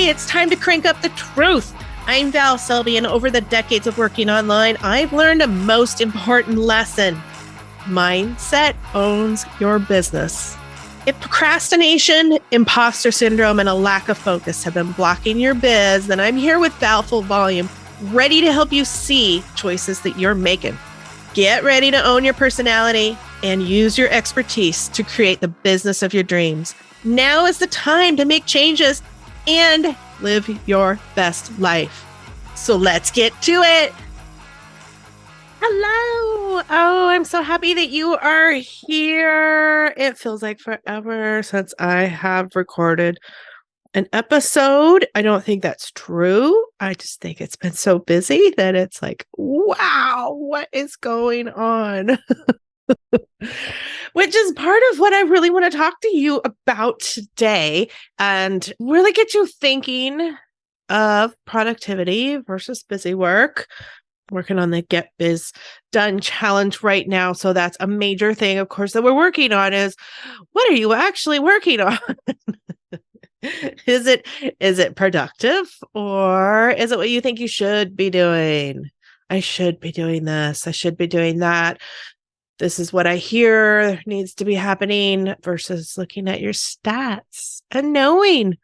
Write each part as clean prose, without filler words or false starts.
Hey, it's time to crank up the truth. I'm Val Selby, and over the decades of working online, I've learned a most important lesson. Mindset owns your business. If procrastination, imposter syndrome, and a lack of focus have been blocking your biz, then I'm here with Val Full Volume, ready to help you see choices that you're making. Get ready to own your personality and use your expertise to create the business of your dreams. Now is the time to make changes and live your best life. So let's get to it. Hello. Oh, I'm so happy that you are here. It feels like forever since I have recorded an episode. I don't think that's true. I just think it's been so busy that it's like, wow, what is going on? Which is part of what I really want to talk to you about today and really get you thinking of productivity versus busy work. Working on the Get Biz Done challenge right now. So that's a major thing, of course, that we're working on is what are you actually working on? Is it productive, or is it what you think you should be doing? I should be doing this. I should be doing that. This is what I hear needs to be happening versus looking at your stats and knowing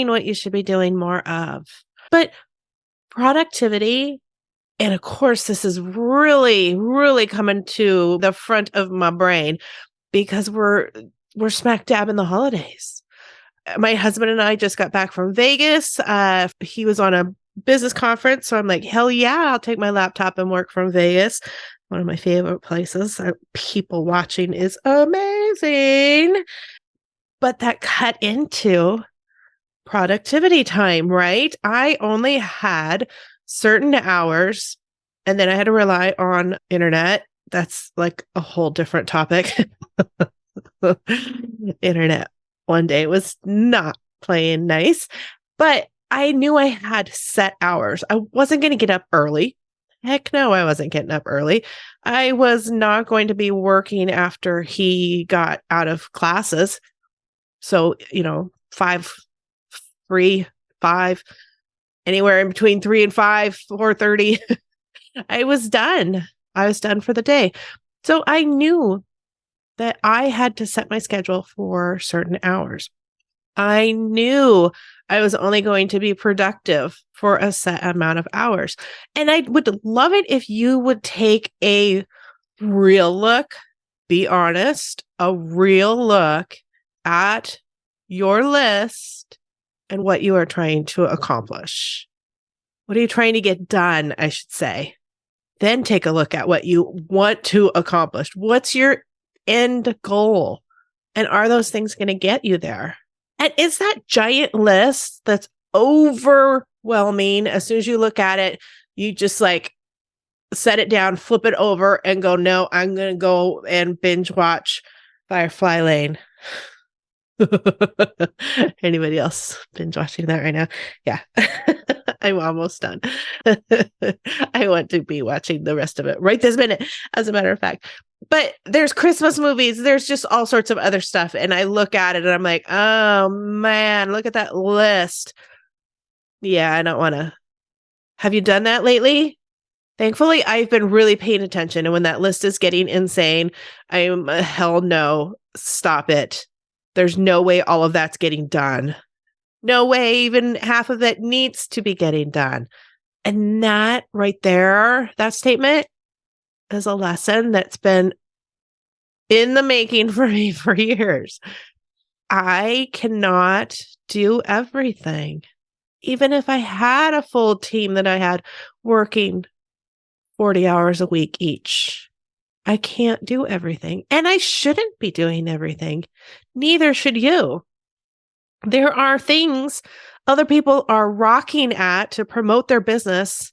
what you should be doing more of. But productivity, and of course, this is really, really coming to the front of my brain because we're smack dab in the holidays. My husband and I just got back from Vegas. He was on a business conference. So I'm like, hell yeah, I'll take my laptop and work from Vegas. One of my favorite places. People watching is amazing. But that cut into productivity time, right? I only had certain hours, and then I had to rely on internet. That's like a whole different topic. Internet one day was not playing nice, but I knew I had set hours. I wasn't going to get up early. Heck no, I wasn't getting up early. I was not going to be working after he got out of classes. So, 5, 3, 5, anywhere in between 3 and 5, 4:30, I was done. I was done for the day. So I knew that I had to set my schedule for certain hours. I knew I was only going to be productive for a set amount of hours. And I would love it if you would take a real look, be honest, a real look at your list and what you are trying to accomplish. What are you trying to get done, I should say? Then take a look at what you want to accomplish. What's your end goal? And are those things going to get you there? And is that giant list that's overwhelming? As soon as you look at it, you just like set it down, flip it over and go, no, I'm going to go and binge watch Firefly Lane. Anybody else binge watching that right now? Yeah. I'm almost done. I want to be watching the rest of it right this minute, as a matter of fact. But there's Christmas movies. There's just all sorts of other stuff. And I look at it and I'm like, oh man, look at that list. Yeah, I don't want to. Have you done that lately? Thankfully, I've been really paying attention. And when that list is getting insane, I'm hell no, stop it. There's no way all of that's getting done. No way even half of it needs to be getting done. And that right there, that statement is a lesson that's been in the making for me for years. I cannot do everything. Even if I had a full team that I had working 40 hours a week each, I can't do everything. And I shouldn't be doing everything. Neither should you. There are things other people are rocking at to promote their business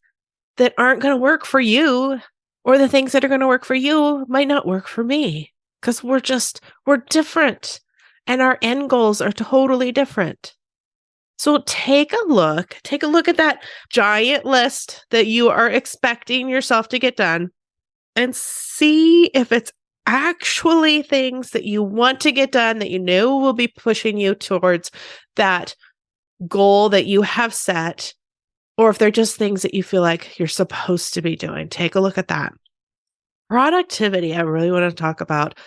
that aren't going to work for you, or the things that are going to work for you might not work for me because we're different and our end goals are totally different. So take a look at that giant list that you are expecting yourself to get done and see if it's actually things that you want to get done that you know will be pushing you towards that goal that you have set, or if they're just things that you feel like you're supposed to be doing, take a look at that. Productivity, I really want to talk about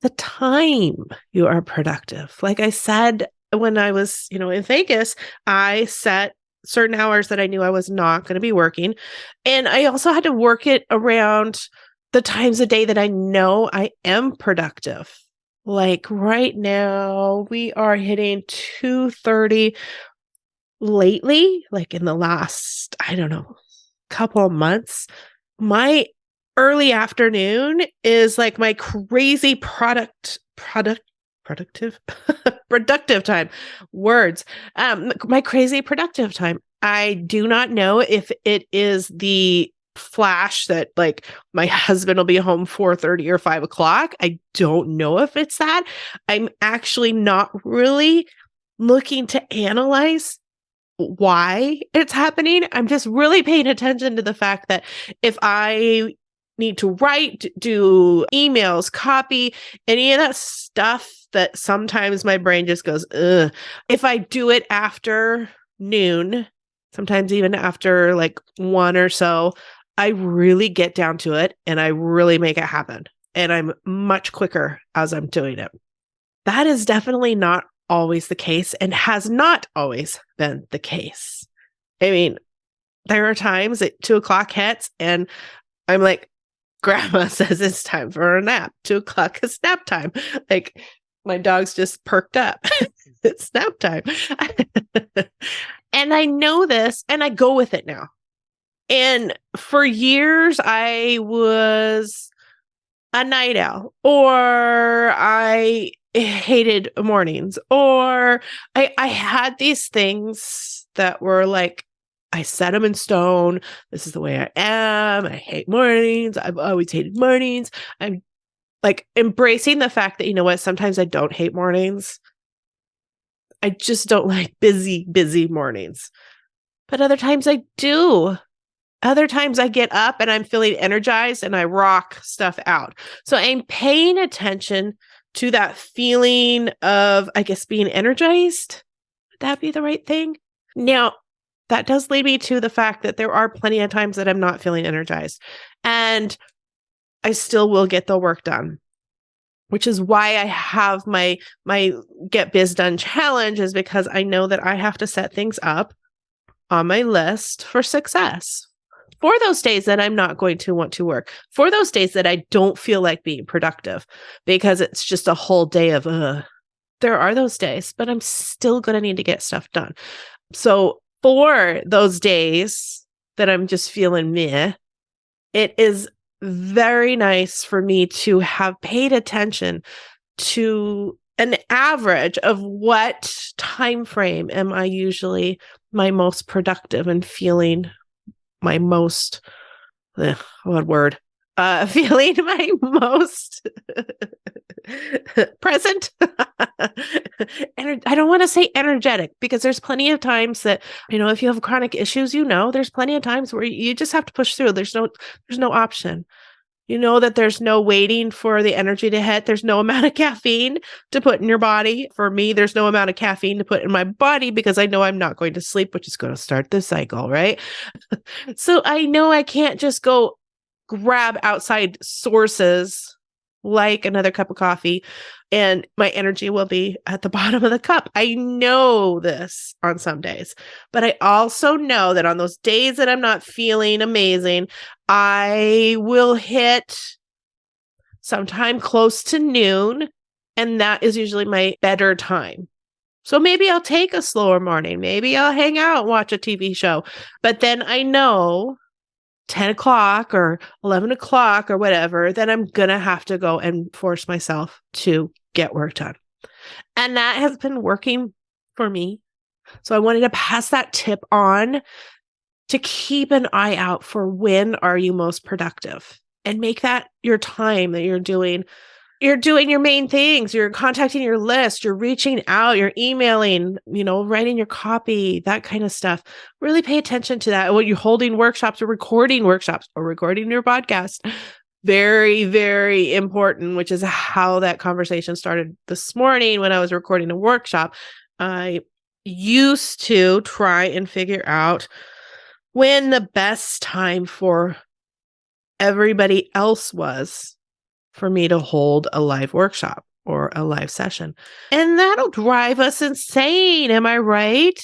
the time you are productive. Like I said, when I was, in Vegas, I set certain hours that I knew I was not going to be working. And I also had to work it around the times of day that I know I am productive. Like right now, we are hitting 2:30 lately, like in the last, I don't know, couple of months. My early afternoon is like my crazy productive productive time. Words. My crazy productive time. I do not know if it is the flash that like my husband will be home 4:30 or 5 o'clock. I don't know if it's that. I'm actually not really looking to analyze why it's happening. I'm just really paying attention to the fact that if I need to write, do emails, copy, any of that stuff that sometimes my brain just goes, ugh. If I do it after noon, sometimes even after like 1 or so, I really get down to it and I really make it happen. And I'm much quicker as I'm doing it. That is definitely not always the case and has not always been the case. I mean, there are times that 2 o'clock hits and I'm like, Grandma says it's time for a nap. 2 o'clock is nap time. Like my dog's just perked up. It's nap time. And I know this and I go with it now. And for years, I was a night owl, or I hated mornings, or I had these things that were like, I set them in stone. This is the way I am. I hate mornings. I've always hated mornings. I'm like embracing the fact that, you know what, sometimes I don't hate mornings. I just don't like busy mornings. But other times I do. Other times I get up and I'm feeling energized and I rock stuff out. So I'm paying attention to that feeling of, I guess, being energized. Would that be the right thing? Now, that does lead me to the fact that there are plenty of times that I'm not feeling energized and I still will get the work done, which is why I have my Get Biz Done challenge, is because I know that I have to set things up on my list for success. For those days that I'm not going to want to work, for those days that I don't feel like being productive because it's just a whole day of, there are those days, but I'm still going to need to get stuff done. So for those days that I'm just feeling meh, it is very nice for me to have paid attention to an average of what time frame am I usually my most productive and feeling my most, feeling my most present. And I don't want to say energetic, because there's plenty of times that, if you have chronic issues, there's plenty of times where you just have to push through. There's no option. That there's no waiting for the energy to hit. There's no amount of caffeine to put in your body. For me, there's no amount of caffeine to put in my body because I know I'm not going to sleep, which is going to start the cycle, right? So I know I can't just go grab outside sources like another cup of coffee and my energy will be at the bottom of the cup. I know this on some days, but I also know that on those days that I'm not feeling amazing, I will hit sometime close to noon, and that is usually my better time. So maybe I'll take a slower morning. Maybe I'll hang out and watch a TV show, but then I know 10 o'clock or 11 o'clock or whatever, then I'm going to have to go and force myself to get work done. And that has been working for me. So I wanted to pass that tip on to keep an eye out for when are you most productive, and make that your time that you're doing your main things. You're contacting your list, you're reaching out, you're emailing, writing your copy, that kind of stuff. Really pay attention to that. When you're holding workshops or recording your podcast, very, very important, which is how that conversation started this morning when I was recording a workshop. I used to try and figure out when the best time for everybody else was for me to hold a live workshop or a live session. And that'll drive us insane. Am I right?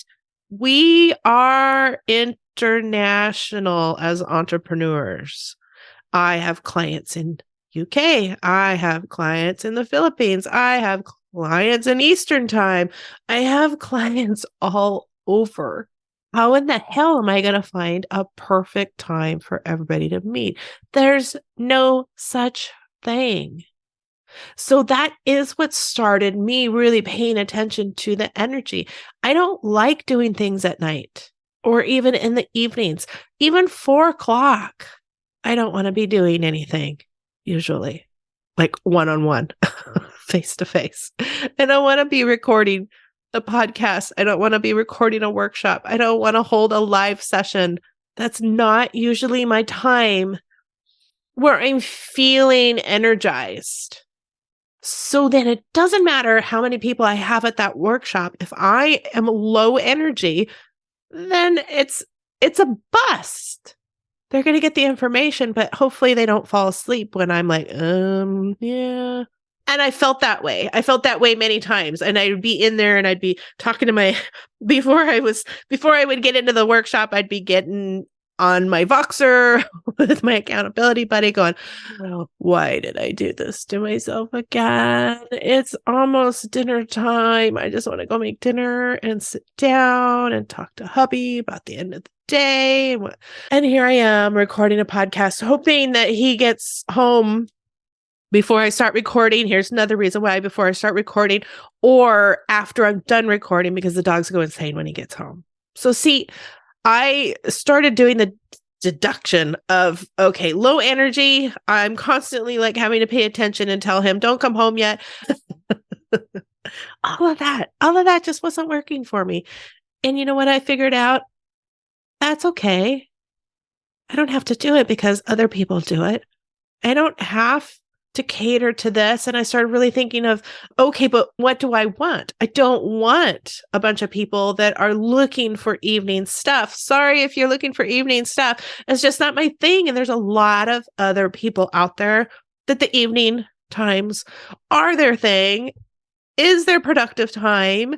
We are international as entrepreneurs. I have clients in UK. I have clients in the Philippines. I have clients in Eastern time. I have clients all over. How in the hell am I going to find a perfect time for everybody to meet? There's no such thing. So that is what started me really paying attention to the energy. I don't like doing things at night or even in the evenings, even 4:00. I don't want to be doing anything usually, like one-on-one, face-to-face. I don't want to be recording a podcast. I don't want to be recording a workshop. I don't want to hold a live session. That's not usually my time where I'm feeling energized. So then it doesn't matter how many people I have at that workshop. If I am low energy, then it's a bust. They're going to get the information, but hopefully they don't fall asleep when I'm like, yeah. And I felt that way. I felt that way many times. And I'd be in there and I'd be talking to before I would get into the workshop, I'd be getting on my Voxer with my accountability buddy going, oh, why did I do this to myself again? It's almost dinner time. I just want to go make dinner and sit down and talk to hubby about the end of the day. And here I am recording a podcast, hoping that he gets home before I start recording. Here's another reason why before I start recording or after I'm done recording, because the dogs go insane when he gets home. So see, I started doing the deduction of, okay, low energy. I'm constantly like having to pay attention and tell him, don't come home yet. All of that just wasn't working for me. And you know what I figured out? That's okay. I don't have to do it because other people do it. I don't have to cater to this. And I started really thinking of, okay, but what do I want? I don't want a bunch of people that are looking for evening stuff. Sorry if you're looking for evening stuff. It's just not my thing. And there's a lot of other people out there that the evening times are their thing, is their productive time,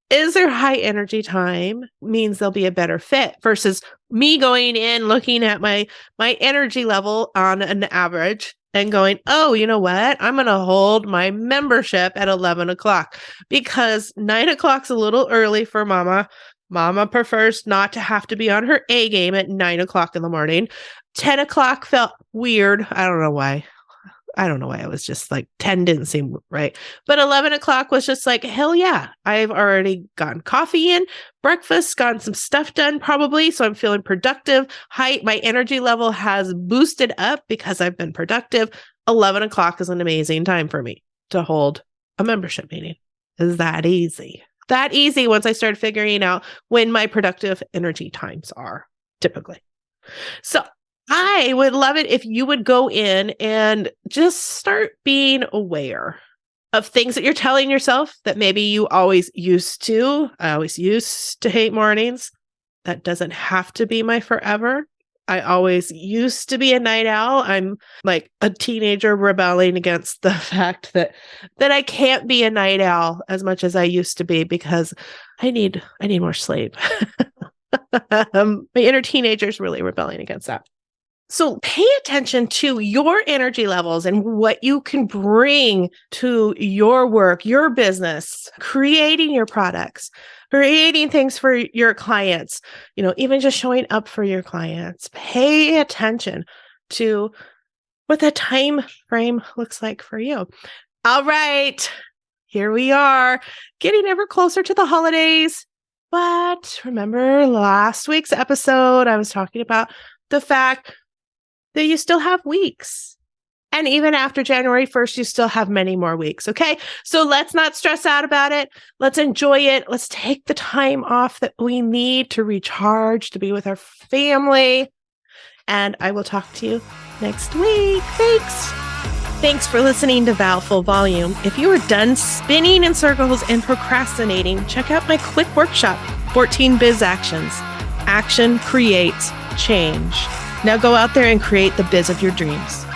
is their high energy time, means they'll be a better fit versus me going in, looking at my energy level on an average and going, oh, you know what? I'm going to hold my membership at 11 o'clock because 9 o'clock's a little early for mama. Mama prefers not to have to be on her A game at 9 o'clock in the morning. 10 o'clock felt weird. I don't know why. I was just like 10 didn't seem right. But 11 o'clock was just like, hell yeah. I've already gotten coffee in, breakfast, gotten some stuff done probably. So I'm feeling productive. My energy level has boosted up because I've been productive. 11 o'clock is an amazing time for me to hold a membership meeting. Is that easy? That easy once I started figuring out when my productive energy times are typically. So I would love it if you would go in and just start being aware of things that you're telling yourself that maybe you always used to. I always used to hate mornings. That doesn't have to be my forever. I always used to be a night owl. I'm like a teenager rebelling against the fact that I can't be a night owl as much as I used to be because I need more sleep. My inner teenager is really rebelling against that. So pay attention to your energy levels and what you can bring to your work, your business, creating your products, creating things for your clients, even just showing up for your clients. Pay attention to what that time frame looks like for you. All right, here we are, getting ever closer to the holidays. But remember last week's episode, I was talking about the fact that you still have weeks. And even after January 1st, you still have many more weeks. Okay. So let's not stress out about it. Let's enjoy it. Let's take the time off that we need to recharge, to be with our family. And I will talk to you next week. Thanks. Thanks for listening to Val Full Volume. If you are done spinning in circles and procrastinating, check out my quick workshop, 14 Biz Actions. Action creates change. Now go out there and create the biz of your dreams.